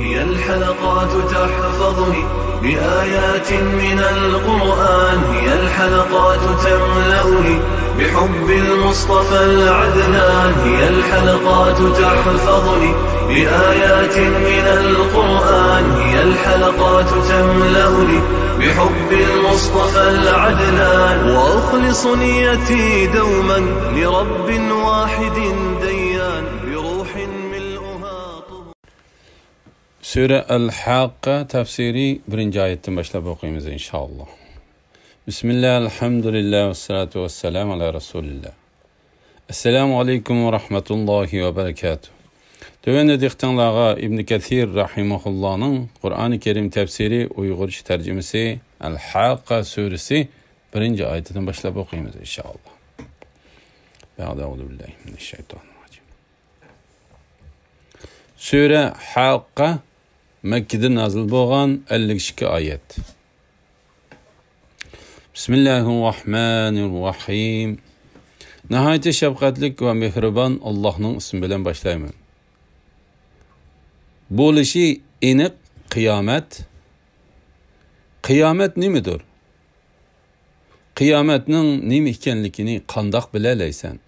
هي الحلقات تحفظني بآيات من القرآن، هي الحلقات تملأني بحب المصطفى العدنان، هي الحلقات تحفظني بآيات من القرآن، هي الحلقات تملأني بحب المصطفى العدنان، وأخلص نيتي دوما لرب واحد ديان بروح ملؤها طهور. Sure El-Haqqa tafsiri 1. ayetten başlayıp okuyumuz inşallah. Bismillah, elhamdülillah, ve salatu ve selamu ala Resulillah. Esselamu aleyküm ve rahmetullahi ve berekatuhu. Tövende diktanlağa İbn Kathir rahimahullah'ın Kur'an-ı Kerim tefsiri Uygurca tercümesi El-Haqqa suresi 1. ayetten başlayıp okuyumuz inşallah. Euzubillahimineşşeytanirracim. Sure Haqqa Mekke'de nazil bolgan 52 ayet. Bismillahirrahmanirrahim. Nihayet şefkatlik ve mehriban Allah'ın ismi bilen başlayayım. Bo'lişi aniq qiyomat. Qiyomat nimadir? Qiyomatning nima ekanligini qandoq bilalaysan?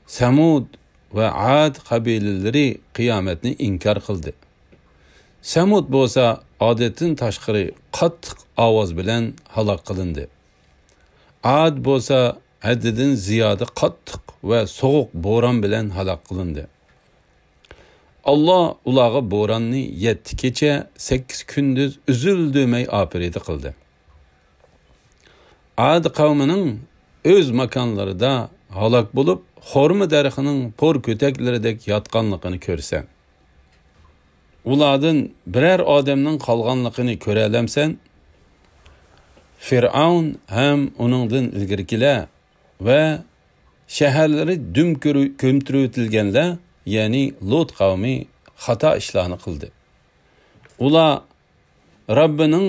Samud ve Ad qabilalari qiyomatni inkar qildi. Samud bo'lsa odatdan tashqari qattiq ovoz bilan halok qilindi. Ad bo'lsa haddidan ziyoda qattiq va sovuq bo'ron bilan halok qilindi. Allah ularga bo'ronni 7 kecha 8 kunduz uzildirmay operati qildi. Ad qavmining o'z makonlarida halok bo'lib, xorma daraxining po'r ko'taklaridek yotganligini ko'rsan. Ulardan biror odamning qolganligini ko'ra olamsan? Fir'aun ham uningdan ilgarikilar va shaharlari dum ko'mtirib ya'ni Lut qavmi xato ishlarni qildi. Ular Robbining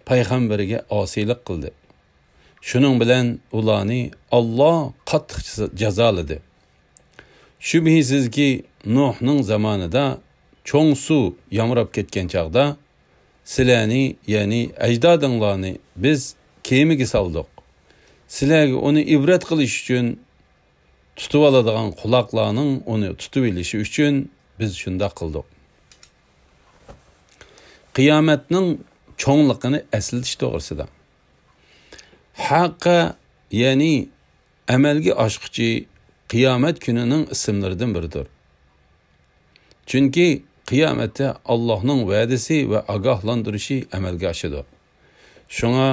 payg'ambariga osiylik qildi. Shuning bilan ularni Alloh qattiq jazoladi. Shubhisizki Nuhning zamonida cho'ng suv yamrab ketgan chaqda sizlarni, ya'ni ajdodinglarni biz kemiga soldik. Sizlarga uni ibrat qilish uchun tutib oladigan quloqlarning uni tutib olishi uchun biz shunda qildik. Qiyomatning cho'ngligini aslatish to'g'risida. Haqqa, ya'ni amalga oshquchi qiyomat kunining ismlaridan biridir. Chunki qiyomatda Allohning va'dasi va ogohlantirishi amalga oshadi. Shunga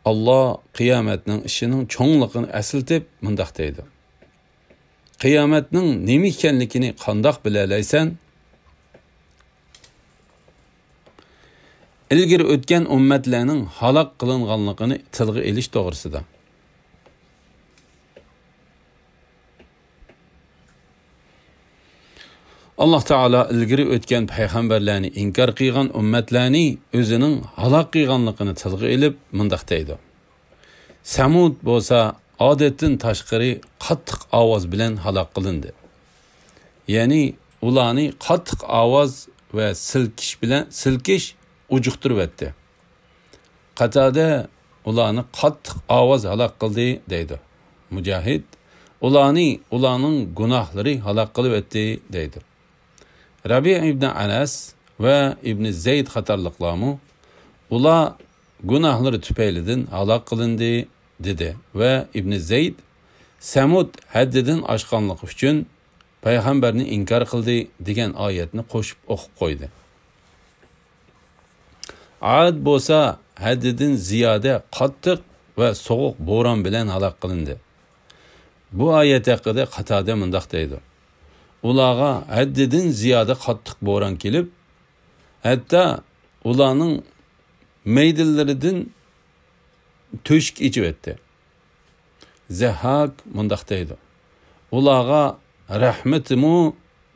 Alloh qiyomatning ishining cho'ngligini aslatib mundaq deydi. Qiyomatning nima ekanligini qandoq bilalaysan? Ilgari o'tgan ummatlarning halok qilinganligini tilga elish to'g'risida. Allah Taala ilgari o'tgan payg'ambarlarni inkor qilgan ummatlarni o'zining halok qilganligini tilga elib mundaq deydi. Samud bo'lsa odatdan tashqari qattiq ovoz bilan halok qilindi. Ya'ni ularni qattiq ovoz va silkish ujuqtirib etdi. Qatada ularni qattiq ovoz halok qildi deydi. Mujohid ularning gunohlari halok qilib etdi deydi. Rabi ibn Anas ve İbn Zeyd qatorliqlarmi ular gunohlari tufaylidan halok qilindi dedi ve İbn Zeyd Samud haddidan oshganligi uchun payg'ambarni inkor qildi degan oyatni qo'shib o'qib qo'ydi. Ad bo'lsa haddidan ziyoda qattiq va sovuq bo'ron bilan halok qilindi. Bu oyat haqida Qatada mundaq deydi. Ularga haddidan ziyoda qattiq bo'ron kelib, hatto ularning maydillaridan to'shik ichib etdi. Zahak mundaq deydi. Ularga rahmetimu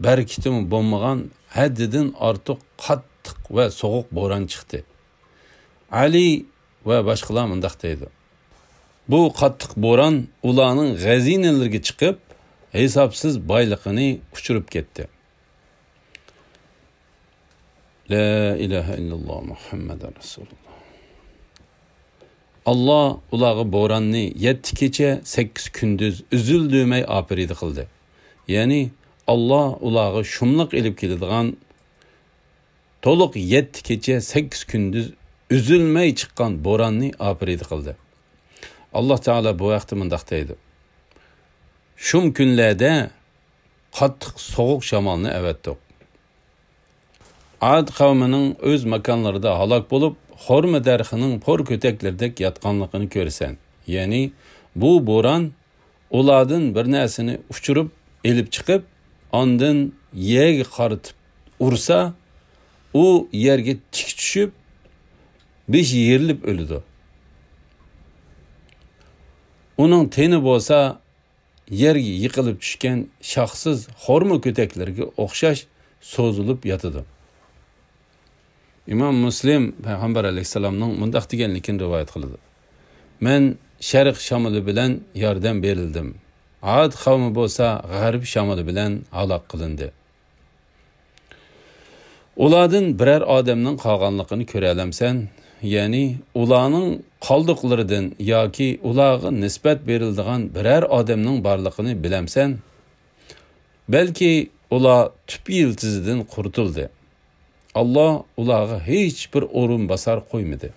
barakatimu bo'lmagan haddidan ortiq qattiq va sovuq bo'ron chiqdi. Ali va boshqalar mundaq deydi. Bu qattiq bo'ron ularning g'azinalariga chiqib, hisobsiz boyligini uçurup ketdi. La ilahe illallah Muhammed Resulullah. Allah ulağı boranını 7 kecha 8 gündüz üzüldümey apiridi kıldı. Yani Allah ulağı şumluk elip keladigan toluq 7 kecha 8 gündüz üzülmey çıkan boranını apiridi kıldı. Allah Teala bu vaqti mındaq deydi. Şum günlerde qattiq soğuk şamalını evetdik. Ad kavminin öz makanlarında halak bolup, Horma derxinin por köteklerdek yatqanlıqını görsen. Yani bu boran uladın bir nesini uçurup, elip çıkıp, andın yegi qarıtıp ursa, o yerge tik düşüp, beş yerilip ölüdü. Onun teni bolsa, yerge yıkılıp düşken şahsız horma köteklerge oxşaş sozulup yatıdı. İmam Müslim Peygamber Aleyhisselam'ın mundaq deganligini rivayet qiladi. Men Sharq shamoli bilan yordam berildim. Ad qavmi bo'lsa G'arb shamoli bilan halok qilindi. Ulardan birer odamning qolganligini ko'ra olamsan, ya'ni ularning qoldiqlaridan yoki ularga nisbat beriladigan birer odamning borligini bilamsan. Balki ular tüp yiltizidan qurtuldi. Allah ulağı hiç bir orun basar koymadı.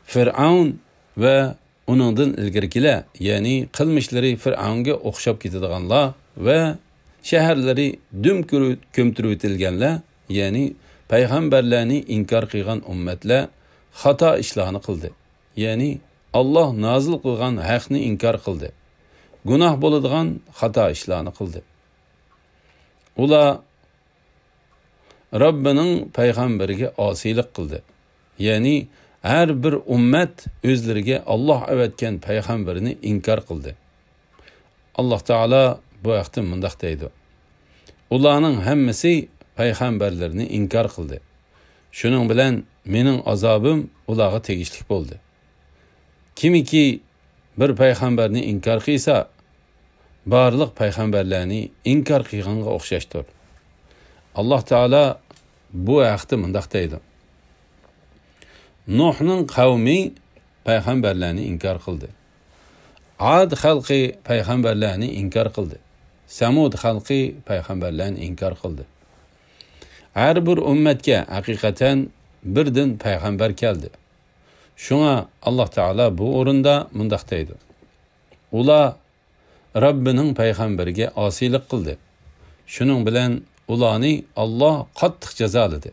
Firavun ve onundan ilgirkiler, yani kılmışları Firavun'a okşap gitadiganlar ve şehirleri düm kömtürütilgenler, yani peygamberlerini inkar kılgan ümmetler hata işlerini kıldı. Yani Allah nazil kılgan haqni inkar kıldı. Günah boladigan hata işlerini kıldı. Ular Rabbinin peygamberiga asilik kıldı. Yani her bir ümmet özlerine Allah evetken peygamberini inkar kıldı. Allah Teala bu ayette mındaq deydi. Ularning hammasi peygamberlerini inkar kıldı. Şunun bilen mening azabım ularga tegishlik bo'ldi. Kimiki bir peygamberini inkar qilsa, barliq peygamberlerini inkar qilganga o'xshashdir. Allah Teala bu ayette mındaq deydi. Nuh'ның kavmi peygamberlerini inkar kıldı. Ad halkı peygamberlerini inkar kıldı. Samud halkı peygamberlerini inkar kıldı. Her bir ümmetke hakikaten birden peygamber geldi. Şuna Allah Teala bu orunda mındaq deydi. Ula Rabbinin peygamberige asilik kıldı. Şunun bilen ularni Allah qattiq jazoladı.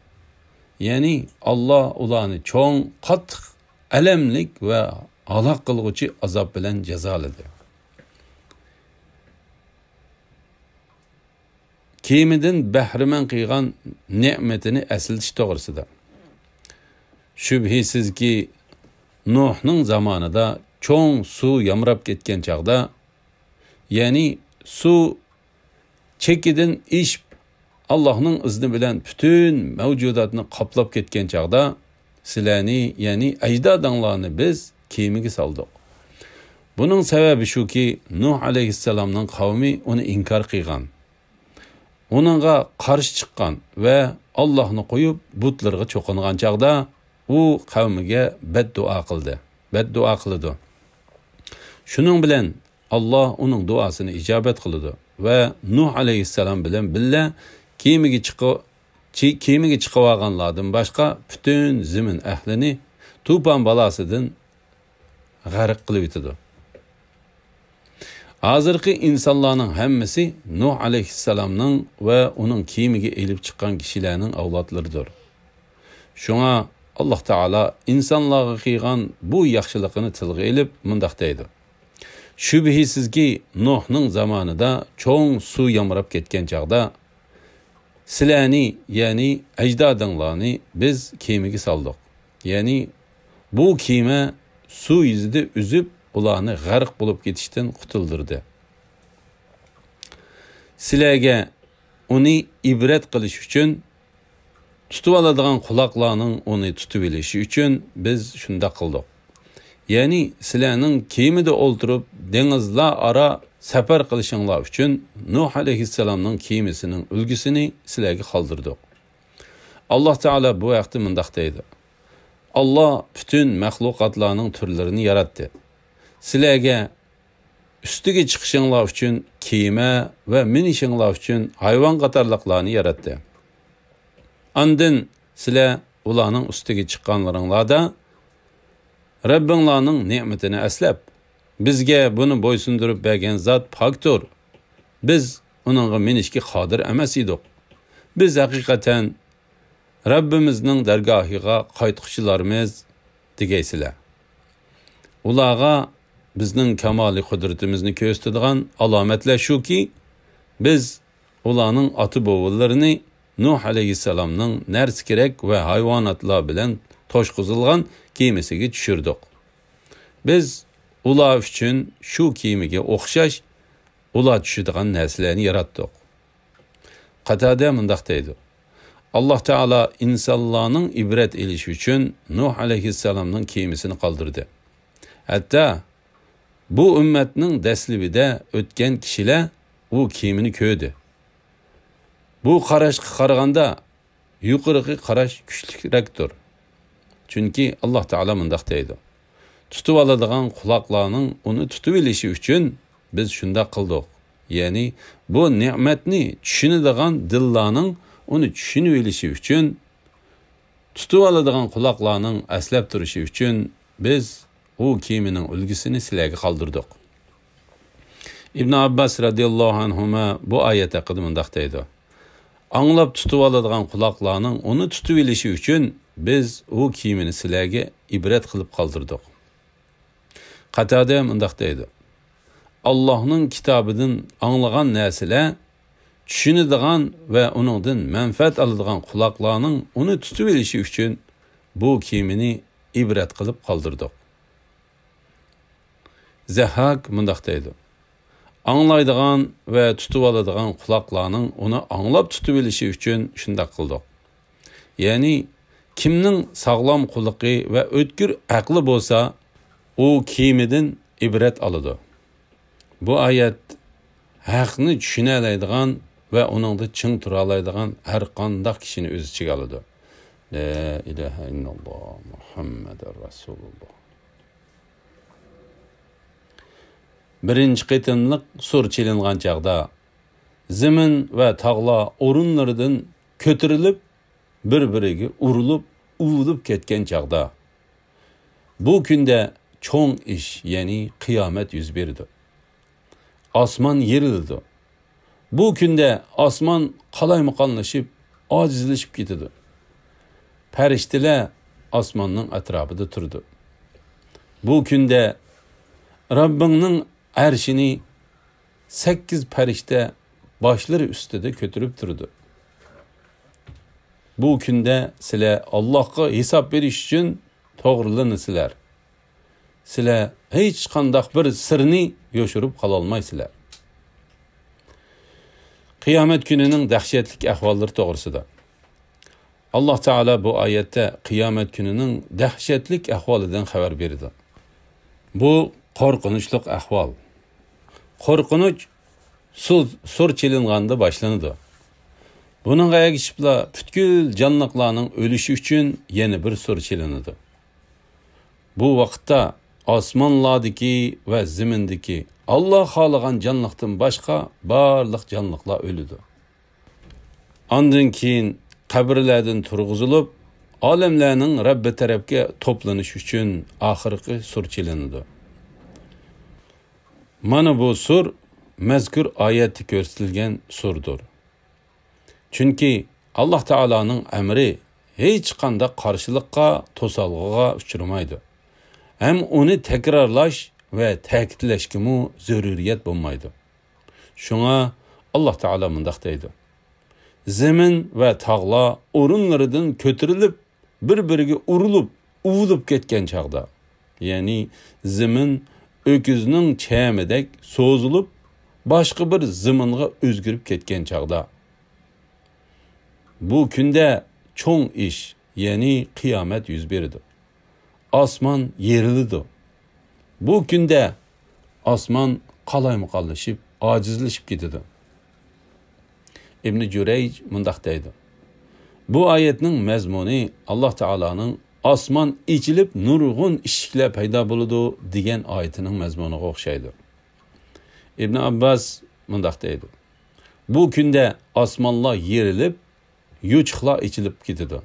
Yani Allah ularni çoğun qattiq alamlik ve halak qilg'uchi azab bilan jazoladı. Kimidan bahriman qilgan ne'matini asiltish to'g'risida. Shubhisizki Nuh'ning zamonida çoğun su yamrab ketgan chaqda, yani su chekidan ish Allah'ın izni bilen bütün mevcudatını kaplap ketken çağda silani yani ecdadanlarını biz kemiga saldık. Bunun sebebi şu ki Nuh aleyhisselam'ın kavmi onu inkar qilgan. Onunla karşı çıkkan ve Allah'ını koyup butlarga çoqıngan çağda o kavmiga beddua qildi. Beddua qildi. Şunun bilen Allah onun duasını icabet qildi ve Nuh aleyhisselam bilen billa kemiga chiqib başka bütün zimin ahlini tufan balasıdan g'arq qilib yutdi. Hozirgi insonlarning hammasi Nuh alayhissalomning va uning kemiga elib chiqqan kishilarning avlodlaridir. Shunga Allah Teala insonlarga qilgan bu yaxshiligini tilga elib mundaq deydi. Shubhisizki Nuhning zamonida cho'ng suv yamrab ketgan chaqda silani yani ecdadınlarını biz kemiga saldık. Yani bu keme su yüzüde üzüp ularni g'arq bulup ketishdan qutuldurdi. Sizlarga uni ibret qilish uchun tutib oladigan quloqlarning uni tutib olishi uchun biz shunda qildik. Yani sizlarning kemida o'ltirib dengizlar ara safar qilishinglar uchun Nuh alayhissalomning kemisinin ulgusini sizlarga qoldirdik. Allah Teala bu vaqtda mundaq deydi. Allah bütün mahluqatlarning turlarini yaratdi. Sizlarga ustiga chiqishinglar uchun kiyima va minishinglar uchun hayvon qatorliqlarni yaratdi. Andin sizlar ularning ustiga chiqqanlaringlarda Rabbinglarning ne'matini aslab, bizga buni bo'ysundirib bergan zot pokdir. Biz uningga minishga qodir emas edik. Biz haqiqatan Rabbimizning dargohiga qaytquchilarimiz degaysizlar. Ularga bizning kamoli qudratimizni ko'rsatadigan alomatlar shuki, biz ularning ota-bobollarini Nuh alayhissalomning narsa kerak va hayvonotlar bilan toshqizilgan kemasiga tushirdik. Biz ular uchun shu kemaga o'xshash ular tushadigan narsalarni yaratdik. Qatada mundaq deydi. Allah Teala insonlarning ibrat elishi uchun Nuh alayhissalomning kemasini qoldirdi. Hatta bu ummatning daslibida o'tgan kishilar u kemani ko'rdi. Bu qarashga qaraganda yuqoriga qarash kuchliroqdir. Chunki Allah Teala mundaq deydi. Tutib oladigan quloqlarning uni tutib olishi uchun biz shunda qildik. Ya'ni bu ne'matni tushunadigan dillarning uni tushunib olishi uchun, tutib oladigan quloqlarning aslab turishi uchun biz u kiyimining ulgisini sizlarga qoldirdik. Ibn Abbas radhiyallohu anhuma bu oyat haqida mundaq deydi. Anglab tutib oladigan quloqlarning uni tutib olishi uchun biz u kiyimini sizlarga ibrat qilib qoldirdik. Qatada mundaq deydi. Allohning kitobidan anglagan narsalar tushunadigan va uningdan manfaat oladigan quloqlarning uni tutib olishi uchun bu kiyimini ibrat qilib qoldirdik. Zahak mundaq deydi. Anglaydigan va tutib oladigan quloqlarning uni anglab tutib olishi uchun shunday qildik. Ya'ni kimning sog'lom quloqi va o'tkir aqli bo'lsa, u kiyimidan ibrat oladi. Bu oyat haqni tushuna oladigan va uningda ching tura oladigan har qanday kishini o'z ichiga oladi. La ilaha illalloh Muhammadur Rasululloh. Birinchi qitimliq sur chelingan chaqda zamin va tog'lar o'rinlaridan ko'tarilib, bir-biriga urilib, uvilib ketgan chaqda bu kunda cho'ng ish, ya'ni qiyomat yuz berdi. Osmon yerildi. Bu kunda osmon qalaymaqonlashib, ojizlashib ketdi. Farishtalar osmonning atrofida turdi. Bu kunda Rabbingning arshini 8 farishta boshlari ustida ko'tarib turdi. Bu kunda sizlar Allohga hisob berish uchun to'g'rilanasizlar. Sizlar hech qanday bir sirni yo'shirib qola olmaysizlar. Qiyomat kunining dahshatli ahvollari to'g'risida Allah Teala bu oyatda qiyomat kunining dahshatli ahvolidan xabar berdi. Bu qo'rqinchli ahvol. Qo'rqinch sur chilinganda boshlanadi. Buning agishibla butkul jonliqlarning o'lishi uchun yana bir sur chilinadi. Bu vaqtda osmonlardagi va zimindagi Allah xohlagan jonliqdan boshqa barliq jonliqlar o'ladi. Ondan keyin qabrlardan turg'izilib, olamlarning Rabbi tarafga to'planish uchun oxirgi sur chilinadi. Mana bu sur mazkur oyatda ko'rsatilgan surdir. Chunki Allah Taolaning amri hech qanday qarshilikqa, to'salg'iga uchramaydi. Ham uni takrorlash va ta'kidlashga mu zaruriyat bo'lmaydi. Shunga Allah Taala mundaq deydi. Zamin va tog'lar o'rinlaridan ko'tarilib, bir-biriga urilib, uvilib ketgan chaqda, ya'ni zamin öküzning chamidek so'zilib, boshqa bir zaminga o'zgarib ketgan chaqda. Bu kunda cho'ng ish, ya'ni qiyomat yuz berdi. Osmon yerildi. Bu kunda osmon qalaymaqonlashib, ojizlashib ketdi. Ibn Jurayj mundaq deydi. Bu oyatning mazmuni Alloh taolaning osmon ichilib nurg'un eshiklar paydo bo'ladi degan oyatining mazmuniga o'xshaydi. Ibn Abbas mundaq deydi: bu kunda osmonlar yerilib, yuchiqlar ichilib ketadi.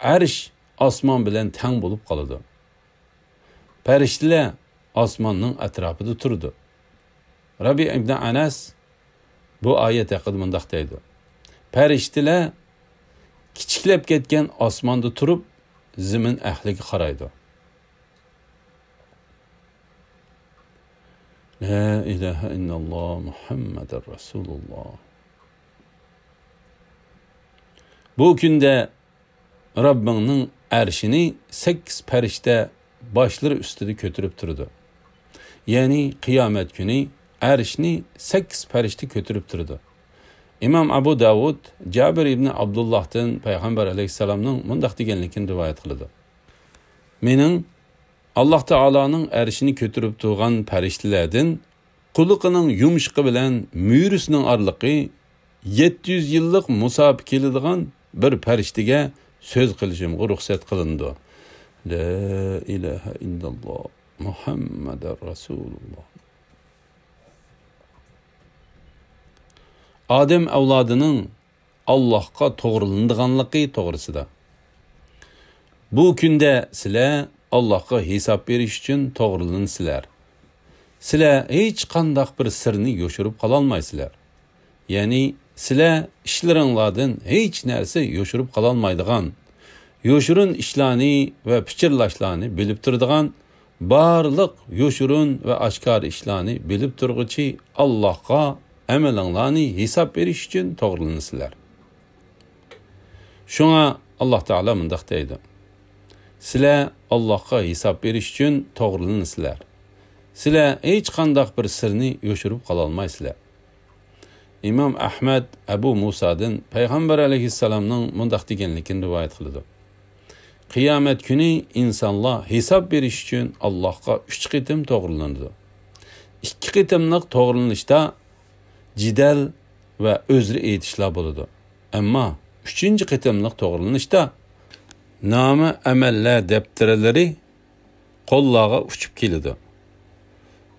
Arsh osmon bilan tang bo'lib qoladi. Farishtalar osmonning atrofida turdi. Rabi ibn Anas bu oyat haqida mundaq deydi: farishtalar kichiklab ketgan osmonda turib, zimin ahliga qaraydi. La ilaha illalloh Muhammadur Rasululloh. Bu kunda Rabbingning arshini 8 farishta boshları ustida ko'tarib turdi. Ya'ni qiyomat kuni arshni 8 farishta ko'tarib turdi. İmam Abu Davud Jabir ibn Abdullah'dan Peygamber aleyhisselamның mundaq deganligini rivoyat qildi. Mening Alloh taolaning arshini ko'tarib turgan farishtalardan quliqining yumshiqi bilan muyurisining orliqi 700 yillik musofir keladigan bir farishtaga söz qilishimga ruxsat qilindi. La ilaha illalloh Muhammadur Rasululloh. Adem avlodining Allohga to'g'rilandiganligi to'g'risida. Bu kunda sizlar Allohga hisob berish uchun to'g'rilansizlar. Sizlar hech qanday bir sirni yo'shirib qola olmaysizlar. Ya'ni sizlar ishlaringlardan hech narsa yo'shirib qola olmaydigan, yo'shirin ishlarni va fikrlashlarni bilib turadigan, barliq yo'shirin va oshkor ishlarni bilib turg'uchi Allohga amalinglarni hisob berish uchun to'g'rilansizlar. Shunga Alloh taolo mundaq deydi: sizlar Allohga hisob berish uchun to'g'rilansizlar. Sizlar hech qanday bir sirni yo'shirib qola olmaysizlar. İmam Ahmad Abu Musa'dan Peygamber aleyhisselamның mundaq deganligini rivoyat qildi: qiyomat kuni insonlar hisob berish uchun Allohga 3 qitim to'g'rilanadi. 2 qitimlik to'g'rilanishda jidal va o'zri aytishlar bo'ladi. Ammo 3-chi qitimlik to'g'rilanishda nomi amallar daftarlari qo'llarga uchib keladi.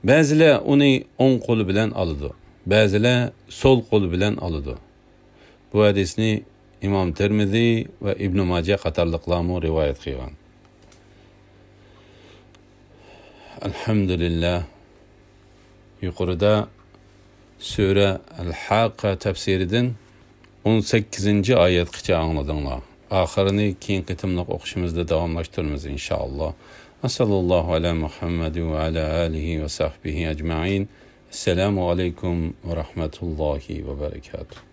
Ba'zilar uni o'ng qo'li bilan oladi, ba'zilar sol qo'li bilan oladi. Bu hadisni İmam Tirmizi ve İbn Majah qatorliqlarni rivoyat qilgan. Alhamdulillah. Yuqorida Sura Al-Haqqa tafsiridan 18. oyatgacha angladinglar. Oxirini keyin qitimliq o'qishimizda davomlashtiramiz inshaalloh. Sallallohu ala Muhammad va ala alihi va sahbihi ajma'in. Assalomu alaykum va rahmatullohi va barakatuh.